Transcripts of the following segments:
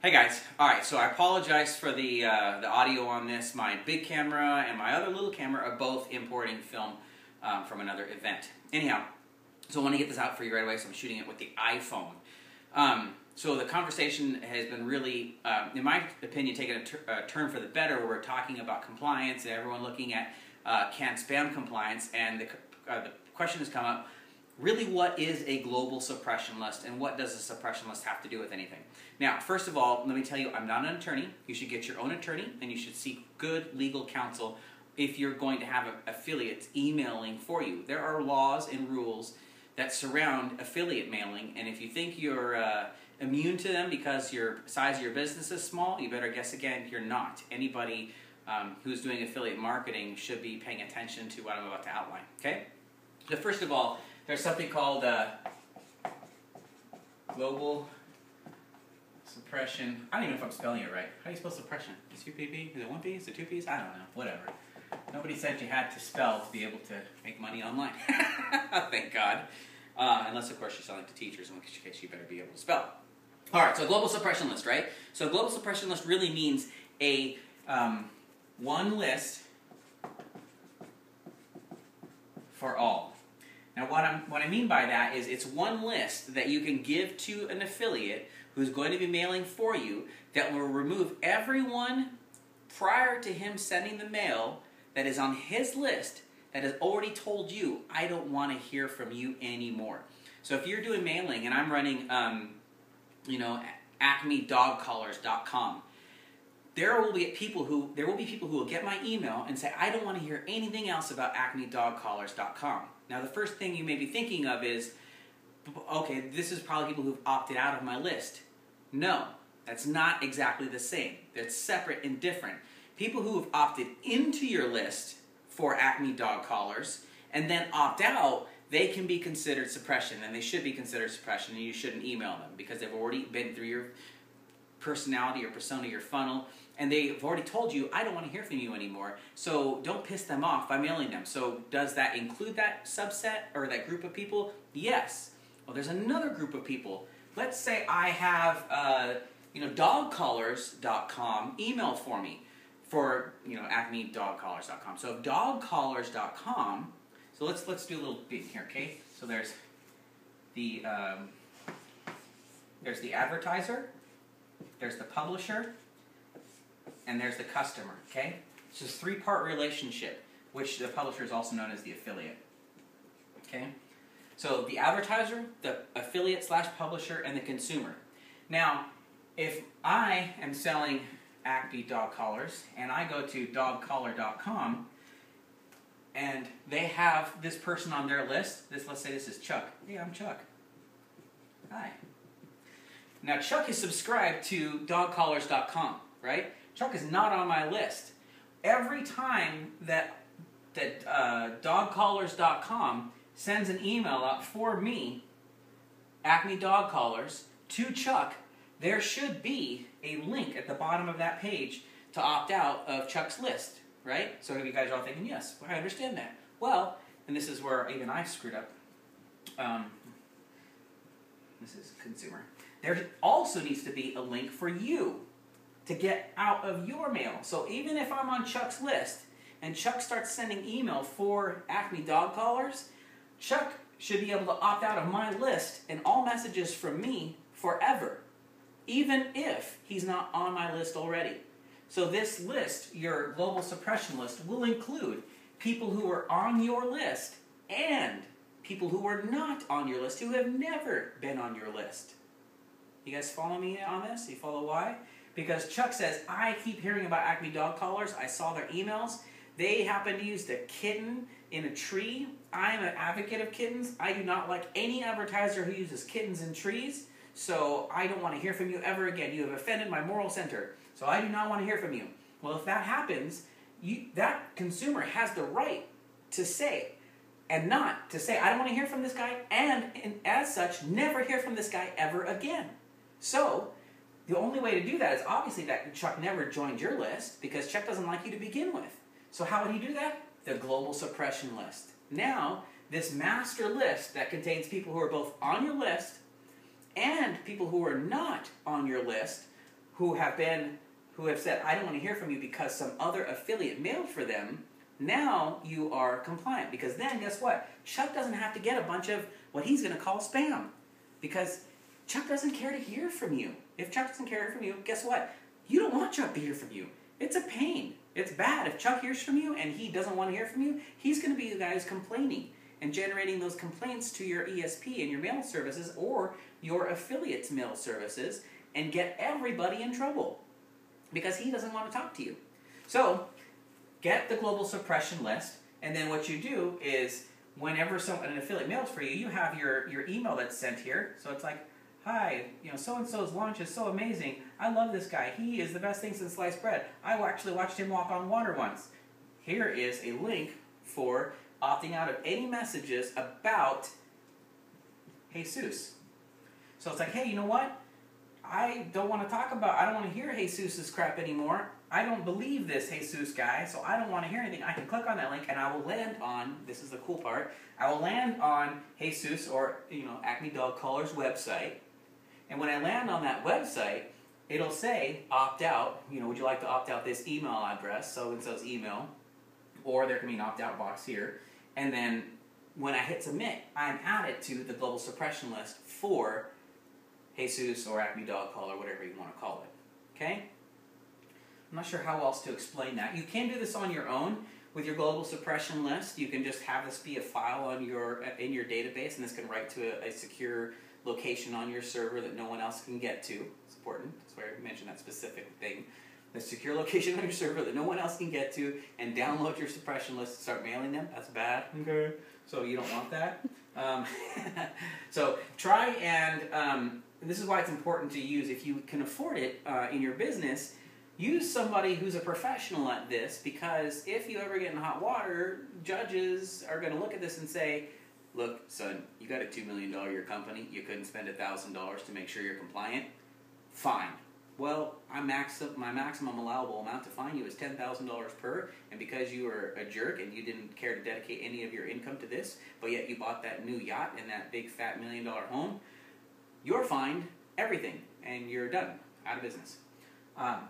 Hey guys, alright, so I apologize for the audio on this. My big camera and my other little camera are both importing film from another event. Anyhow, so I want to get this out for you right away, so I'm shooting it with the iPhone. So the conversation has been really, in my opinion, taking a turn for the better, where we're talking about compliance and everyone looking at canned spam compliance, and the question has come up, really, what is a global suppression list, and what does a suppression list have to do with anything? Now, first of all, let me tell you, I'm not an attorney. You should get your own attorney, and you should seek good legal counsel if you're going to have affiliates emailing for you. There are laws and rules that surround affiliate mailing, and if you think you're immune to them because your size of your business is small, you better guess again, you're not. Anybody who's doing affiliate marketing should be paying attention to what I'm about to outline, okay? So first of all, there's something called global suppression. I don't even know if I'm spelling it right. How do you spell suppression? Is it 2P? Is it 1P? Is it 2Ps? I don't know. Whatever. Nobody said you had to spell to be able to make money online. Thank God. Unless, of course, you're selling to teachers, in which case you better be able to spell. All right, so global suppression list, right? So global suppression list really means a one list for all. Now, what I mean by that is it's one list that you can give to an affiliate who's going to be mailing for you that will remove everyone prior to him sending the mail that is on his list that has already told you, I don't want to hear from you anymore. So if you're doing mailing and I'm running, acmedogcollars.com, there will be people who will get my email and say, I don't want to hear anything else about acmedogcollars.com. Now, the first thing you may be thinking of is, okay, this is probably people who've opted out of my list. No, that's not exactly the same. That's separate and different. People who have opted into your list for Acme Dog Collars and then opt out, they can be considered suppression, and they should be considered suppression, and you shouldn't email them because they've already been through your personality or persona, your funnel, and they've already told you, I don't want to hear from you anymore, so don't piss them off by mailing them. So does that include that subset or that group of people? Yes. Well, there's another group of people. Let's say I have, dogcollars.com email for me for, acmedogcollars.com. So dogcollars.com, so let's do a little bit here, okay? So there's the advertiser, there's the publisher, and there's the customer, okay? It's this three-part relationship, which the publisher is also known as the affiliate, okay? So the advertiser, the affiliate/publisher, and the consumer. Now, if I am selling Acme Dog Collars, and I go to dogcollar.com, and they have this person on their list, let's say this is Chuck. Hey, I'm Chuck. Hi. Now, Chuck is subscribed to dogcollars.com, right? Chuck is not on my list. Every time that dogcollars.com sends an email out for me, Acme Dog Collars, to Chuck, there should be a link at the bottom of that page to opt out of Chuck's list, right? So you guys are all thinking, yes, I understand that. Well, and this is where even I screwed up. This is consumer. There also needs to be a link for you to get out of your mail. So even if I'm on Chuck's list and Chuck starts sending email for Acme Dog Collars, Chuck should be able to opt out of my list and all messages from me forever, even if he's not on my list already. So this list, your global suppression list, will include people who are on your list and people who are not on your list, who have never been on your list. You guys follow me on this? You follow why? Because Chuck says, I keep hearing about Acme Dog Collars. I saw their emails. They happen to use the kitten in a tree. I'm an advocate of kittens. I do not like any advertiser who uses kittens in trees. So I don't want to hear from you ever again. You have offended my moral center. So I do not want to hear from you. Well, if that happens, that consumer has the right to say, and not to say, I don't want to hear from this guy, and as such, never hear from this guy ever again. So the only way to do that is obviously that Chuck never joined your list, because Chuck doesn't like you to begin with. So how would he do that? The global suppression list. Now, this master list that contains people who are both on your list and people who are not on your list who have said, I don't want to hear from you because some other affiliate mailed for them, now you are compliant. Because then, guess what? Chuck doesn't have to get a bunch of what he's going to call spam. Because Chuck doesn't care to hear from you. If Chuck doesn't care to hear from you, guess what? You don't want Chuck to hear from you. It's a pain. It's bad. If Chuck hears from you and he doesn't want to hear from you, he's going to be the guy who's complaining and generating those complaints to your ESP and your mail services or your affiliates' mail services and get everybody in trouble because he doesn't want to talk to you. So, get the global suppression list, and then what you do is whenever an affiliate mails for you, you have your email that's sent here. So it's like, hi, so-and-so's launch is so amazing. I love this guy. He is the best thing since sliced bread. I actually watched him walk on water once. Here is a link for opting out of any messages about Jesus. So it's like, hey, you know what? I don't want to hear Jesus's crap anymore. I don't believe this Jesus guy, so I don't want to hear anything. I can click on that link and I will land on, this is the cool part, I will land on Jesus or, Acme Dog Collar's website. And when I land on that website, it'll say opt out, would you like to opt out this email address, so-and-so's email, or there can be an opt-out box here. And then when I hit submit, I'm added to the global suppression list for Jesus or Acme Dog Collar, whatever you want to call it. Okay? I'm not sure how else to explain that. You can do this on your own with your global suppression list. You can just have this be a file in your database, and this can write to a secure location on your server that no one else can get to. It's important. That's why I mentioned that specific thing. The secure location on your server that no one else can get to, and download your suppression list and start mailing them. That's bad. Okay. So you don't want that. So try and, this is why it's important to use, if you can afford it in your business, use somebody who's a professional at this, because if you ever get in hot water, judges are going to look at this and say, look, son, you got a $2 million year company, you couldn't spend $1,000 to make sure you're compliant? Fine. Well, my maximum allowable amount to fine you is $10,000 per, and because you were a jerk and you didn't care to dedicate any of your income to this, but yet you bought that new yacht and that big fat $1 million home, you're fined everything, and you're done, out of business.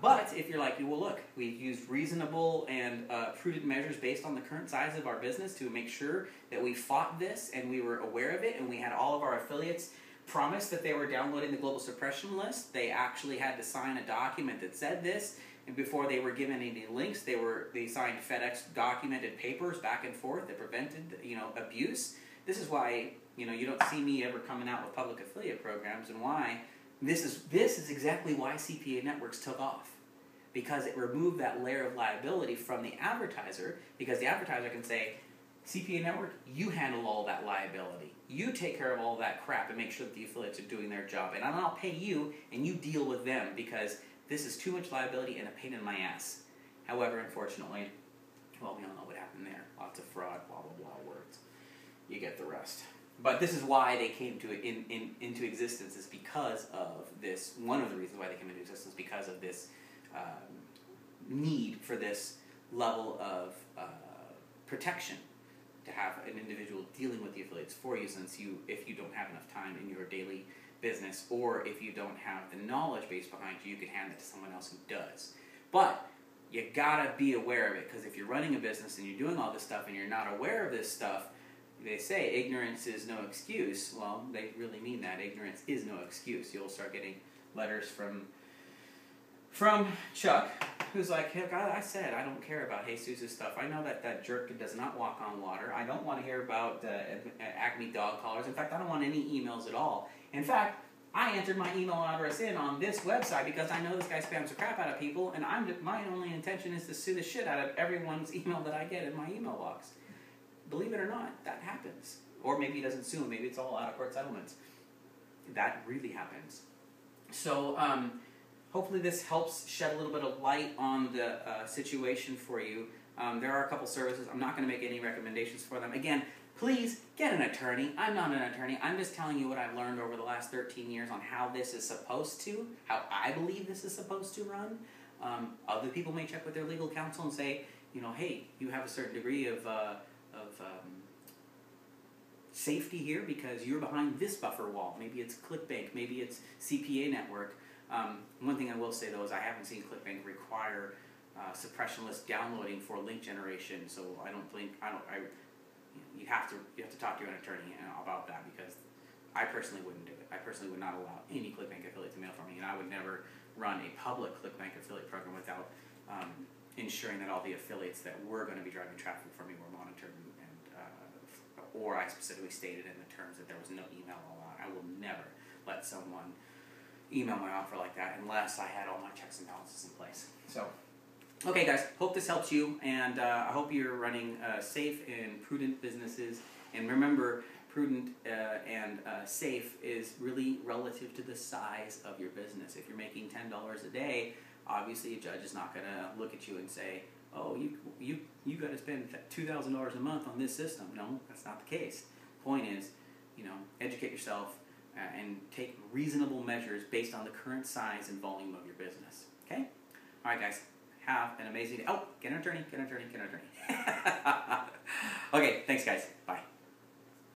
But if you're like, well, look, we've used reasonable and prudent measures based on the current size of our business to make sure that we fought this and we were aware of it, and we had all of our affiliates promise that they were downloading the global suppression list. They actually had to sign a document that said this, and before they were given any links, they signed FedEx documented papers back and forth that prevented abuse. This is why you don't see me ever coming out with public affiliate programs, and why this is exactly why CPA networks took off, because it removed that layer of liability from the advertiser, because the advertiser can say, CPA network, you handle all that liability. You take care of all that crap and make sure that the affiliates are doing their job. And I'll pay you, and you deal with them, because this is too much liability and a pain in my ass. However, unfortunately, well, we all know what happened there. Lots of fraud, blah, blah, blah words. You get the rest. But this is why they came into existence, is because of this. One of the reasons why they came into existence, because of this need for this level of protection, to have an individual dealing with the affiliates for you, if you don't have enough time in your daily business, or if you don't have the knowledge base behind you, you can hand it to someone else who does. But you gotta be aware of it, because if you're running a business and you're doing all this stuff and you're not aware of this stuff, they say ignorance is no excuse. Well, they really mean that. Ignorance is no excuse. You'll start getting letters from Chuck, who's like, hey, God, I said I don't care about Jesus' stuff. I know that jerk does not walk on water. I don't want to hear about Acme Dog Collars. In fact, I don't want any emails at all. In fact, I entered my email address in on this website because I know this guy spams the crap out of people, and my only intention is to sue the shit out of everyone's email that I get in my email box. Believe it or not, that happens. Or maybe he doesn't sue him. Maybe it's all out-of-court settlements. That really happens. So, hopefully this helps shed a little bit of light on the situation for you. There are a couple services. I'm not going to make any recommendations for them. Again, please get an attorney. I'm not an attorney. I'm just telling you what I've learned over the last 13 years on how this is supposed to, how I believe this is supposed to run. Other people may check with their legal counsel and say, hey, you have a certain degree of safety here because you're behind this buffer wall. Maybe it's ClickBank. Maybe it's CPA Network. One thing I will say though is I haven't seen ClickBank require suppression list downloading for link generation, so you have to talk to an attorney about that, because I personally wouldn't do it. I personally would not allow any ClickBank affiliate to mail for me, and I would never run a public ClickBank affiliate program without ensuring that all the affiliates that were going to be driving traffic for me were monitored, or I specifically stated in the terms that there was no email allowed. I will never let someone email my offer like that unless I had all my checks and balances in place. So, okay guys, hope this helps you, and I hope you're running safe and prudent businesses. And remember, prudent and safe is really relative to the size of your business. If you're making $10 a day, obviously a judge is not going to look at you and say, oh, you got to spend $2,000 a month on this system. No, that's not the case. Point is, educate yourself and take reasonable measures based on the current size and volume of your business. Okay? All right, guys. Have an amazing day. Oh, get an attorney, get an attorney, get an attorney. Okay, thanks, guys. Bye.